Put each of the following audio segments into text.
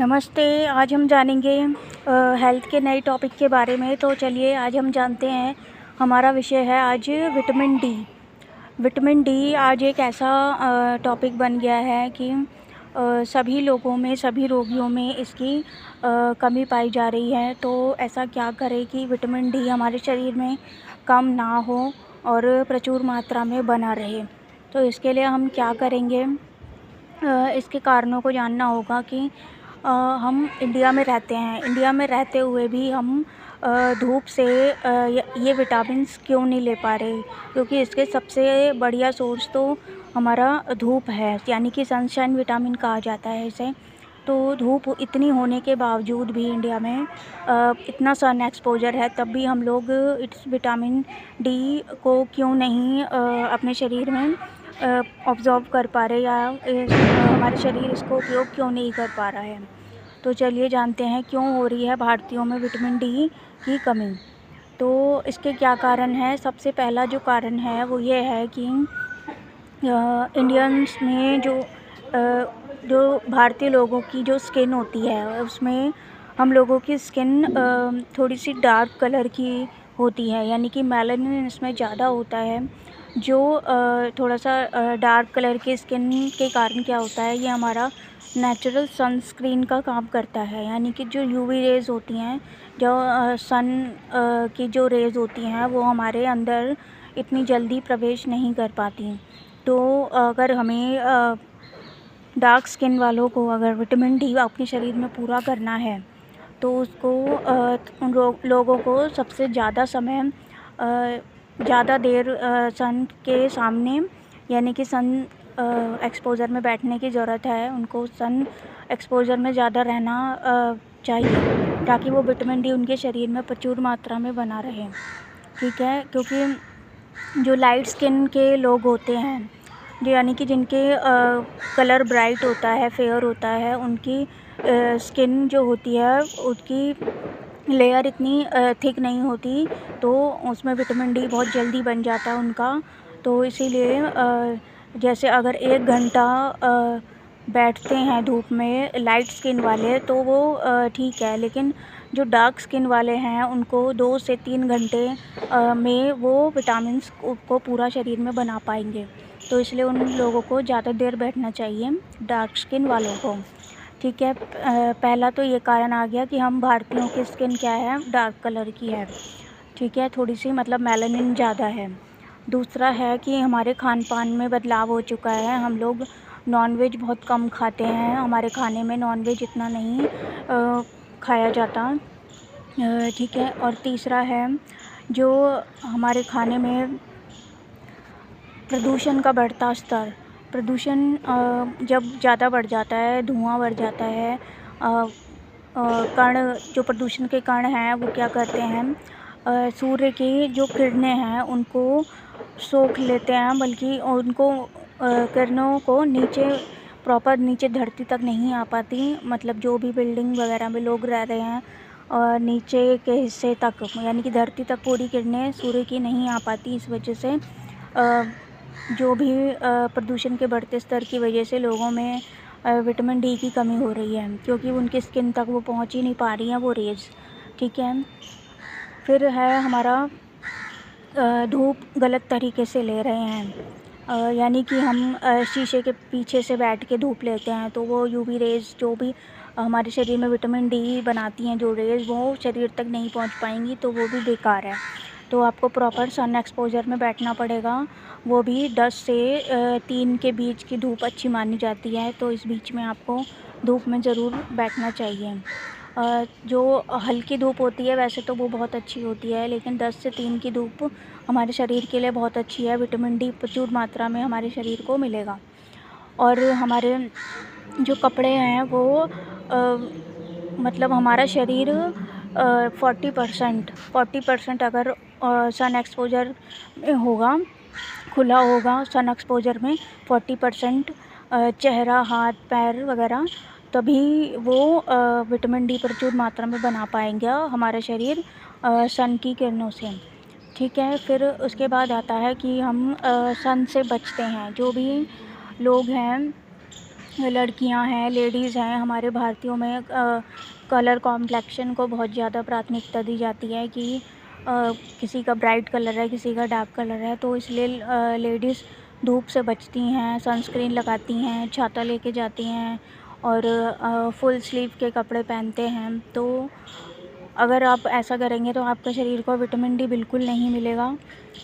नमस्ते। आज हम जानेंगे हेल्थ के नए टॉपिक के बारे में। तो चलिए आज हम जानते हैं। हमारा विषय है आज विटामिन डी। विटामिन डी आज एक ऐसा टॉपिक बन गया है कि सभी लोगों में, सभी रोगियों में इसकी कमी पाई जा रही है। तो ऐसा क्या करें कि विटामिन डी हमारे शरीर में कम ना हो और प्रचुर मात्रा में बना रहे। तो इसके लिए हम क्या करेंगे? इसके कारणों को जानना होगा कि हम इंडिया में रहते हैं। इंडिया में रहते हुए भी हम धूप से ये विटामिन्स क्यों नहीं ले पा रहे? क्योंकि इसके सबसे बढ़िया सोर्स तो हमारा धूप है, यानी कि सनशाइन विटामिन कहा जाता है इसे। तो धूप इतनी होने के बावजूद भी इंडिया में इतना सन एक्सपोजर है, तब भी हम लोग इस विटामिन डी को क्यों नहीं अपने शरीर में ऑब्ज़ॉर्व कर पा रहे, या हमारे शरीर इसको उपयोग क्यों नहीं कर पा रहा है। तो चलिए जानते हैं क्यों हो रही है भारतीयों में विटामिन डी की कमी। तो इसके क्या कारण हैं? सबसे पहला जो कारण है वो ये है कि इंडियंस में जो भारतीय लोगों की जो स्किन होती है, उसमें हम लोगों की स्किन थोड़ी सी डार्क कलर की होती है, यानी कि मेलानिन इसमें ज़्यादा होता है। जो थोड़ा सा डार्क कलर की स्किन के कारण क्या होता है, ये हमारा नेचुरल सनस्क्रीन का काम करता है। यानी कि जो यूवी रेज़ होती हैं, जो सन की जो रेज़ होती हैं, वो हमारे अंदर इतनी जल्दी प्रवेश नहीं कर पाती। तो अगर हमें डार्क स्किन वालों को अगर विटामिन डी अपने शरीर में पूरा करना है, तो उसको उन लोगों को सबसे ज़्यादा समय ज़्यादा देर सन के सामने, यानी कि सन एक्सपोज़र में बैठने की ज़रूरत है। उनको सन एक्सपोज़र में ज़्यादा रहना चाहिए, ताकि वो विटामिन डी उनके शरीर में प्रचुर मात्रा में बना रहे। ठीक है, क्योंकि जो लाइट स्किन के लोग होते हैं, जो यानी कि जिनके कलर ब्राइट होता है, फेयर होता है, उनकी स्किन जो होती है उसकी लेयर इतनी थिक नहीं होती, तो उसमें विटामिन डी बहुत जल्दी बन जाता है उनका। तो इसीलिए जैसे अगर 1 घंटा बैठते हैं धूप में लाइट स्किन वाले, तो वो ठीक है, लेकिन जो डार्क स्किन वाले हैं उनको 2 से 3 घंटे में वो विटामिन्स को पूरा शरीर में बना पाएंगे। तो इसलिए उन लोगों को ज़्यादा देर बैठना चाहिए, डार्क स्किन वालों को। ठीक है, पहला तो ये कारण आ गया कि हम भारतीयों की स्किन क्या है, डार्क कलर की है। ठीक है, थोड़ी सी मतलब मेलानिन ज़्यादा है। दूसरा है कि हमारे खान पान में बदलाव हो चुका है। हम लोग नॉनवेज बहुत कम खाते हैं, हमारे खाने में नॉनवेज इतना नहीं खाया जाता। ठीक है, और तीसरा है जो हमारे खाने में प्रदूषण का बढ़ता स्तर। प्रदूषण जब ज़्यादा बढ़ जाता है, धुआं बढ़ जाता है, कण जो प्रदूषण के कण हैं वो क्या करते हैं, सूर्य की जो किरणें हैं उनको सोख लेते हैं, बल्कि उनको किरणों को नीचे प्रॉपर नीचे धरती तक नहीं आ पाती। मतलब जो भी बिल्डिंग वगैरह में लोग रह रहे हैं और नीचे के हिस्से तक, यानी कि धरती तक पूरी किरणें सूर्य की नहीं आ पाती। इस वजह से जो भी प्रदूषण के बढ़ते स्तर की वजह से लोगों में विटामिन डी की कमी हो रही है, क्योंकि उनकी स्किन तक वो पहुंच ही नहीं पा रही हैं वो रेज़। ठीक है, फिर है हमारा धूप गलत तरीके से ले रहे हैं। यानी कि हम शीशे के पीछे से बैठ के धूप लेते हैं, तो वो यूवी रेज़ जो भी हमारे शरीर में विटामिन डी बनाती हैं, जो रेज़ वो शरीर तक नहीं पहुंच पाएंगी, तो वो भी बेकार है। तो आपको प्रॉपर सन एक्सपोज़र में बैठना पड़ेगा, वो भी 10 से 3 के बीच की धूप अच्छी मानी जाती है। तो इस बीच में आपको धूप में ज़रूर बैठना चाहिए। जो हल्की धूप होती है वैसे तो वो बहुत अच्छी होती है, लेकिन 10 से 3 की धूप हमारे शरीर के लिए बहुत अच्छी है। विटामिन डी प्रचुर मात्रा में हमारे शरीर को मिलेगा। और हमारे जो कपड़े हैं वो मतलब हमारा शरीर 40% अगर सन एक्सपोज़र में होगा, खुला होगा सन एक्सपोज़र में 40%, चेहरा, हाथ, पैर वगैरह, तभी वो विटामिन डी प्रचुर मात्रा में बना पाएंगे हमारा शरीर सन की किरणों से। ठीक है, फिर उसके बाद आता है कि हम सन से बचते हैं। जो भी लोग हैं लड़कियां हैं, लेडीज़ हैं, हमारे भारतीयों में कलर कॉम्प्लेक्शन को बहुत ज़्यादा प्राथमिकता दी जाती है कि किसी का ब्राइट कलर है, किसी का डार्क कलर है, तो इसलिए लेडीज़ धूप से बचती हैं, सनस्क्रीन लगाती हैं, छाता लेके जाती हैं और फुल स्लीव के कपड़े पहनते हैं। तो अगर आप ऐसा करेंगे तो आपके शरीर को विटामिन डी बिल्कुल नहीं मिलेगा।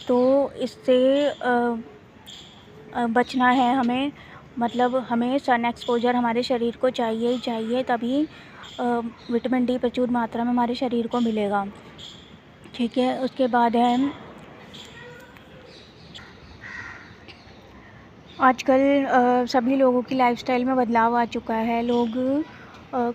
तो इससे बचना है हमें, मतलब हमें सन एक्सपोजर हमारे शरीर को चाहिए ही चाहिए, तभी विटामिन डी प्रचुर मात्रा में हमारे शरीर को मिलेगा। ठीक है, उसके बाद है आजकल सभी लोगों की लाइफस्टाइल में बदलाव आ चुका है। लोग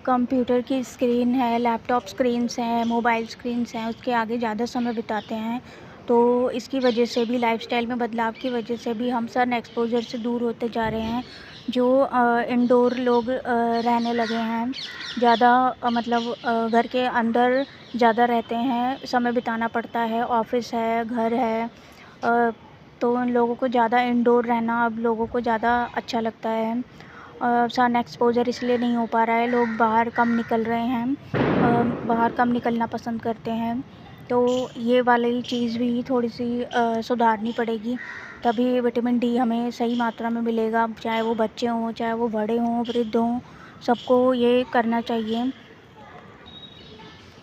कंप्यूटर की स्क्रीन है, लैपटॉप स्क्रीन्स हैं, मोबाइल स्क्रीन्स हैं, उसके आगे ज़्यादा समय बिताते हैं। तो इसकी वजह से भी, लाइफस्टाइल में बदलाव की वजह से भी हम सन एक्सपोजर से दूर होते जा रहे हैं। जो इंडोर लोग रहने लगे हैं, ज़्यादा मतलब घर के अंदर ज़्यादा रहते हैं, समय बिताना पड़ता है, ऑफ़िस है, घर है, तो उन लोगों को ज़्यादा इंडोर रहना अब लोगों को ज़्यादा अच्छा लगता है। सन एक्सपोजर इसलिए नहीं हो पा रहा है, लोग बाहर कम निकल रहे हैं, बाहर कम निकलना पसंद करते हैं। तो ये वाली चीज़ भी थोड़ी-सी सुधारनी पड़ेगी, तभी विटामिन डी हमें सही मात्रा में मिलेगा। चाहे वो बच्चे हों, चाहे वो बड़े हों, वृद्ध हों, सबको ये करना चाहिए।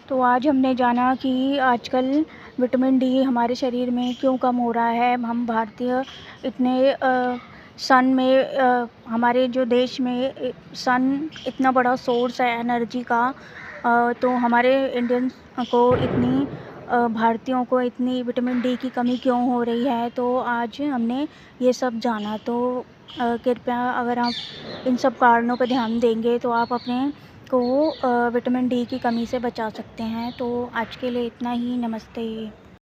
तो आज हमने जाना कि आजकल विटामिन डी हमारे शरीर में क्यों कम हो रहा है। हम भारतीय इतने सन में हमारे जो देश में सन इतना बड़ा सोर्स है एनर्जी का, तो हमारे इंडियंस को इतनी भारतीयों को इतनी विटामिन डी की कमी क्यों हो रही है। तो आज हमने ये सब जाना। तो कृपया अगर आप इन सब कारणों पर ध्यान देंगे तो आप अपने को विटामिन डी की कमी से बचा सकते हैं। तो आज के लिए इतना ही। नमस्ते।